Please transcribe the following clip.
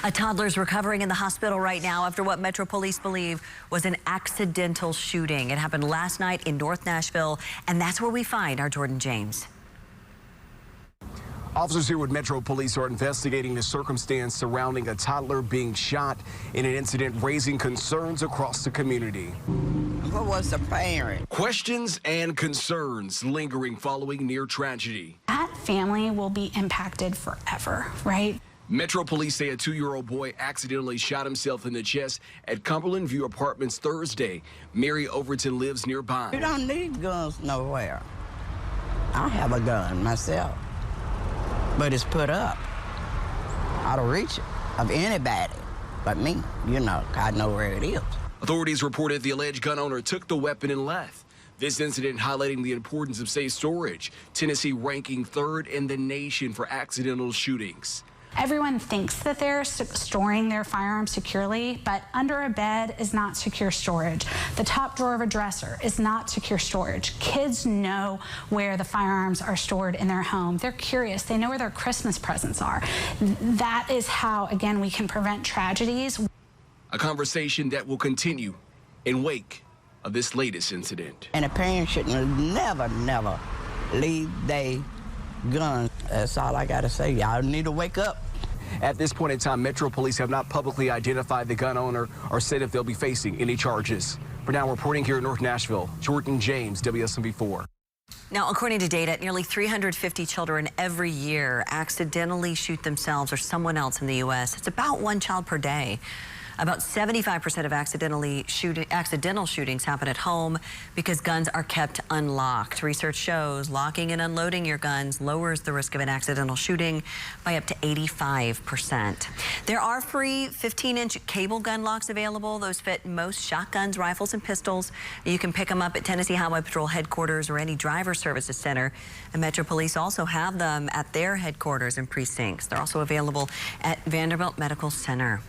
A toddler's recovering in the hospital right now after what Metro Police believe was an accidental shooting. It happened last night in North Nashville, and that's where we find our Jordan James. Officers here with Metro Police are investigating the circumstance surrounding a toddler being shot in an incident raising concerns across the community. What was the parent? Questions and concerns lingering following near tragedy. That family will be impacted forever, right? Metro Police say a 2-year-old boy accidentally shot himself in the chest at Cumberland View Apartments Thursday. Mary Overton lives nearby. You don't need guns nowhere. I have a gun myself, but it's put up out of reach of anybody but me. You know, I know where it is. Authorities reported the alleged gun owner took the weapon and left. This incident highlighting the importance of safe storage. Tennessee ranking 3rd in the nation for accidental shootings. Everyone thinks that they're storing their firearms securely, but under a bed is not secure storage. The top drawer of a dresser is not secure storage. Kids know where the firearms are stored in their home. They're curious. They know where their Christmas presents are. That is how, again, we can prevent tragedies. A conversation that will continue in wake of this latest incident. And a parent should never leave their guns. That's all I gotta say. Y'all need to wake up. At this point in time, Metro Police have not publicly identified the gun owner or said if they'll be facing any charges. For now, reporting here in North Nashville, Jordan James, WSMV4. Now, according to data, nearly 350 children every year accidentally shoot themselves or someone else in the U.S. It's about 1 child per day. About 75% of accidental shootings happen at home because guns are kept unlocked. Research shows locking and unloading your guns lowers the risk of an accidental shooting by up to 85%. There are free 15-inch cable gun locks available. Those fit most shotguns, rifles, and pistols. You can pick them up at Tennessee Highway Patrol headquarters or any driver services center. And Metro Police also have them at their headquarters and precincts. They're also available at Vanderbilt Medical Center.